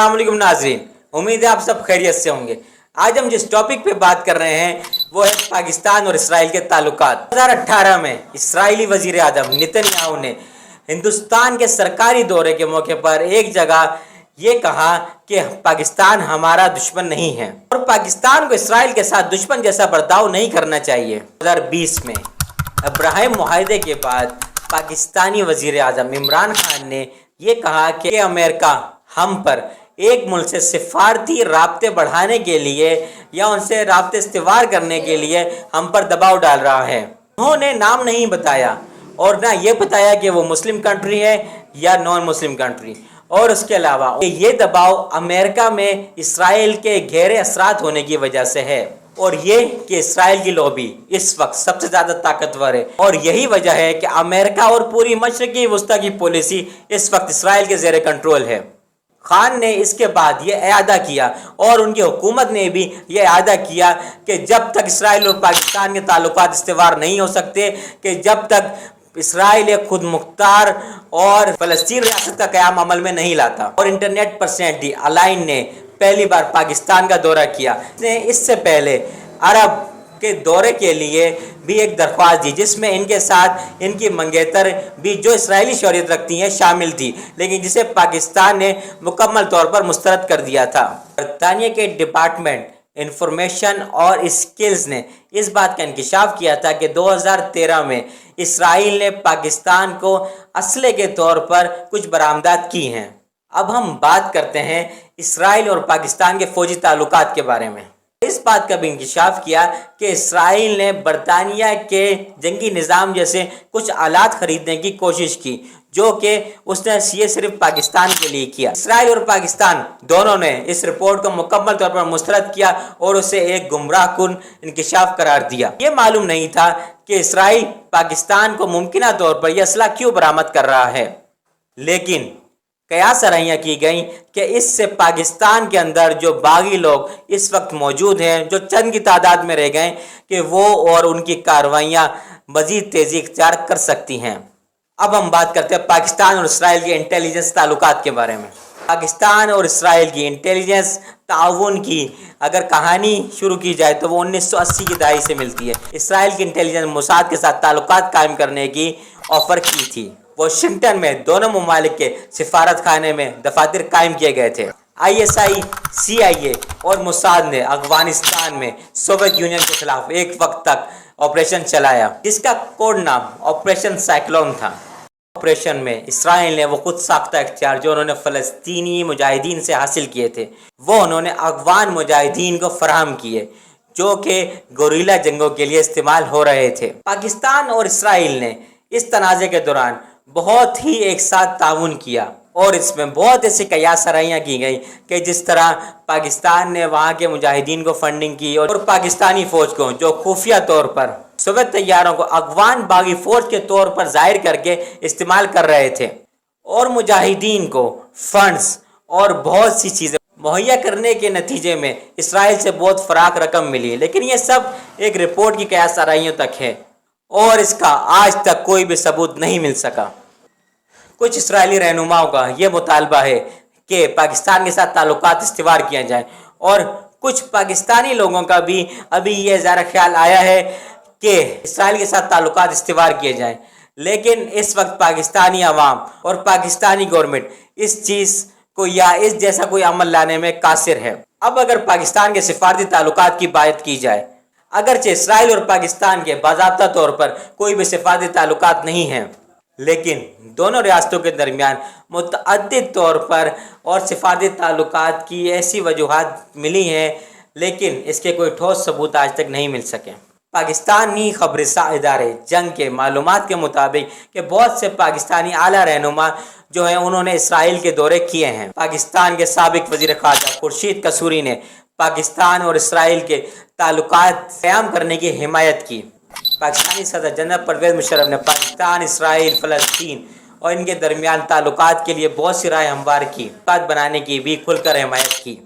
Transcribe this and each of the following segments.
अस्सलाम वालेकुम नाज़रीन, उम्मीद है आप सब खैरियत से होंगे। आज हम जिस टॉपिक पे बात कर रहे हैं वो है पाकिस्तान और इसराइल के ताल्लुकात। 2018 में इसराइली वजीर आज़म नेतन्याहू ने हिंदुस्तान के सरकारी दौरे के मौके पर एक जगह ये कहा कि पाकिस्तान हमारा दुश्मन नहीं है और पाकिस्तान को इसराइल के साथ दुश्मन जैसा बर्ताव नहीं करना चाहिए। 2020 में अब्राहम मुआहदे के बाद पाकिस्तानी वजीर आज़म इमरान खान ने ये कहा कि अमेरिका हम पर एक मुल्क से सिफारती राब्ते बढ़ाने के लिए या उनसे राब्ते इस्तेवार करने के लिए हम पर दबाव डाल रहा है। उन्होंने नाम नहीं बताया और ना ये बताया कि वो मुस्लिम कंट्री है या नॉन मुस्लिम कंट्री, और उसके अलावा ये दबाव अमेरिका में इसराइल के गहरे असरात होने की वजह से है और ये कि इसराइल की लॉबी इस वक्त सबसे ज़्यादा ताकतवर है और यही वजह है कि अमेरिका और पूरी मशरक़ी वस्ता की पॉलिसी इस वक्त इसराइल के ज़ेरे कंट्रोल है। खान ने इसके बाद ये अयादा किया और उनकी हुकूमत ने भी ये अयादा किया कि जब तक इसराइल और पाकिस्तान के ताल्लुकात इस्तेवार नहीं हो सकते, कि जब तक इसराइल एक खुद मुख्तार और फ़लस्तीन रियासत का क़याम अमल में नहीं लाता। और इंटरनेट पर्सनैलिटी अलाइन ने पहली बार पाकिस्तान का दौरा किया। इससे पहले अरब के दौरे के लिए भी एक दरख्वास्त दी जिसमें इनके साथ इनकी मंगेतर भी जो इसराइली शौहरियत रखती हैं शामिल थी, लेकिन जिसे पाकिस्तान ने मुकम्मल तौर पर मुस्तरद कर दिया था। बरतानिया के डिपार्टमेंट इंफॉर्मेशन और स्किल्स ने इस बात का इंकशाफ किया था कि 2013 में इसराइल ने पाकिस्तान को असले के तौर पर कुछ बरामदात की हैं। अब हम बात करते हैं इसराइल और पाकिस्तान के फ़ौजी ताल्लुकात के बारे में। इस बात का भी इंकशाफ किया कि इसराइल ने बरतानिया के जंगी निज़ाम जैसे कुछ आलात ख़रीदने की कोशिश की, जो कि उसने ये सिर्फ पाकिस्तान के लिए किया। इसराइल और पाकिस्तान दोनों ने इस रिपोर्ट को मुकम्मल तौर पर मुस्तरद किया और उसे एक गुमराहकुन इंकशाफ करार दिया। ये मालूम नहीं था कि इसराइल पाकिस्तान को मुमकिना तौर पर यह असला क्यों बरामद कर रहा है, लेकिन कयास सराहियाँ की गई कि इससे पाकिस्तान के अंदर जो बागी लोग इस वक्त मौजूद हैं, जो चंद की तादाद में रह गए, कि वो और उनकी कार्रवाइयाँ मज़ीद तेज़ी इख्तियार कर सकती हैं। अब हम बात करते हैं पाकिस्तान और इसराइल के इंटेलिजेंस ताल्लुकात के बारे में। पाकिस्तान और इसराइल की इंटेलिजेंस ताउन की अगर कहानी शुरू की जाए तो वो 1980 की दहाई से मिलती है। इसराइल की इंटेलिजेंस मोसाद के साथ ताल्लुकात कायम करने की ऑफ़र की थी। वाशिंगटन में दोनों ममालिक के सिफारत खाने में दफातर कायम किए गए थे। ISI, CIA और मोसाद ने अफगानिस्तान में सोवियत यूनियन के खिलाफ एक वक्त तक ऑपरेशन चलाया जिसका कोड नाम ऑपरेशन साइक्लोन था। ऑपरेशन में इसराइल ने वो खुद साख्ता इख्तियार जो उन्होंने फ़लस्तीनी मुजाहिदीन से हासिल किए थे वो उन्होंने अफगान मुजाहिदीन को फराहम किए, जो कि गोरिल्ला जंगों के लिए इस्तेमाल हो रहे थे। पाकिस्तान और इसराइल ने इस तनाज़े के दौरान बहुत ही एक साथ ताउन किया और इसमें बहुत ऐसी कयास सराहियाँ की गई कि जिस तरह पाकिस्तान ने वहाँ के मुजाहिदीन को फंडिंग की और पाकिस्तानी फ़ौज को जो खुफिया तौर पर सोवियत तैयारों को अफगान बागी फ़ौज के तौर पर ज़ाहिर करके इस्तेमाल कर रहे थे और मुजाहिदीन को फंड्स और बहुत सी चीज़ें मुहैया करने के नतीजे में इसराइल से बहुत फ़राक रकम मिली। लेकिन ये सब एक रिपोर्ट की कयास सराहियों तक है और इसका आज तक कोई भी सबूत नहीं मिल सका। कुछ इसराइली रहनुमाओं का ये मुतालबा है कि पाकिस्तान के साथ ताल्लुकात इस्तेवार किया जाए और कुछ पाकिस्तानी लोगों का भी अभी ये ज़रा ख्याल आया है कि इसराइल के साथ ताल्लुकात इस्तेवार किए जाएं, लेकिन इस वक्त पाकिस्तानी अवाम और पाकिस्तानी गवर्नमेंट इस चीज़ को या इस जैसा कोई अमल लाने में कासिर है। अब अगर पाकिस्तान के सिफारती ताल्लुकात की बात की जाए, अगरचे इसराइल और पाकिस्तान के बाज़ाब्ता तौर पर कोई भी सिफारती ताल्लुकात नहीं हैं, लेकिन दोनों रियासतों के दरमियान मुतअद्दिद तौर पर और सिफारती ताल्लुकात की ऐसी वजूहात मिली हैं, लेकिन इसके कोई ठोस सबूत आज तक नहीं मिल सके। पाकिस्तानी ख़बरसां इदारे जंग के मालूमात के मुताबिक कि बहुत से पाकिस्तानी आला रहनुमा जो हैं उन्होंने इसराइल के दौरे किए हैं। पाकिस्तान के साबिक वज़ीर ख़ारजा खुर्शीद कसूरी ने पाकिस्तान और इसराइल के ताल्लुकात क़याम करने की हिमायत की। पाकिस्तानी सदर जनरल परवेज़ मुशर्रफ ने पाकिस्तान, इसराइल, फ़लस्तीन और इनके दरमियान ताल्लुकात के लिए बहुत सी राय हमवार की, बात बनाने की भी खुलकर हिमायत की।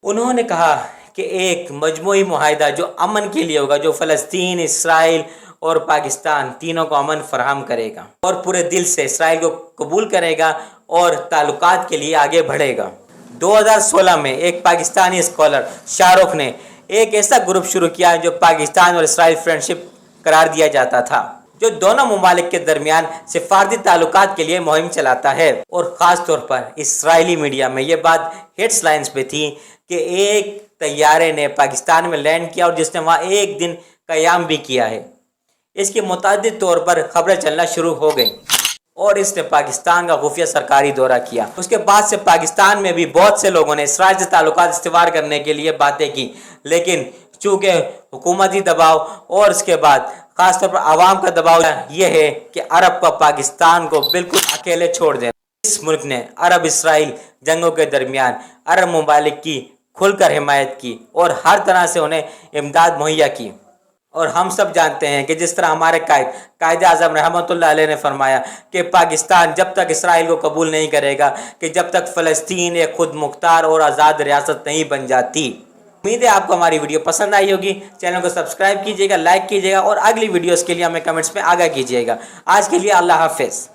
उन्होंने कहा कि एक मजमूई मुआहिदा जो अमन के लिए होगा, जो फ़लस्तीन, इसराइल और पाकिस्तान तीनों को अमन फराहम करेगा और पूरे दिल से इसराइल को कबूल करेगा और ताल्लुकात के लिए आगे बढ़ेगा। 2016 में एक पाकिस्तानी स्कॉलर शाहरुख ने एक ऐसा ग्रुप शुरू किया जो पाकिस्तान और इसराइल फ्रेंडशिप करार दिया जाता था, जो दोनों ममालिक के दरमियान सिफारती ताल्लुकात के लिए मुहिम चलाता है। और ख़ास तौर पर इसराइली मीडिया में ये बात हेडलाइंस पे थी कि एक तैयारे ने पाकिस्तान में लैंड किया और जिसने वहाँ एक दिन क़याम भी किया है। इसकी मुतअद्दिद तौर पर खबरें चलना शुरू हो गई और इसने पाकिस्तान का खुफिया सरकारी दौरा किया। उसके बाद से पाकिस्तान में भी बहुत से लोगों ने इसराइल से ताल्लुकात इस्तिवार करने के लिए बातें की, लेकिन चूँकि हुकूमती दबाव और इसके बाद ख़ासतौर पर आवाम का दबाव ये है कि अरब का पाकिस्तान को बिल्कुल अकेले छोड़ देना। इस मुल्क ने अरब इसराइल जंगों के दरमियान अरब ममालिक की खुलकर हिमायत की और हर तरह से उन्हें इमदाद मुहैया की। और हम सब जानते हैं कि जिस तरह हमारे कायदे आज़म रहमतुल्लाह अलैह ने फरमाया कि पाकिस्तान जब तक इसराइल को कबूल नहीं करेगा कि जब तक फ़लस्तीन एक खुद मुख्तार और आज़ाद रियासत नहीं बन जाती। उम्मीद है आपको हमारी वीडियो पसंद आई होगी। चैनल को सब्सक्राइब कीजिएगा, लाइक कीजिएगा और अगली वीडियोस के लिए हमें कमेंट्स में आगाह कीजिएगा। आज के लिए अल्लाह हाफ़िज़।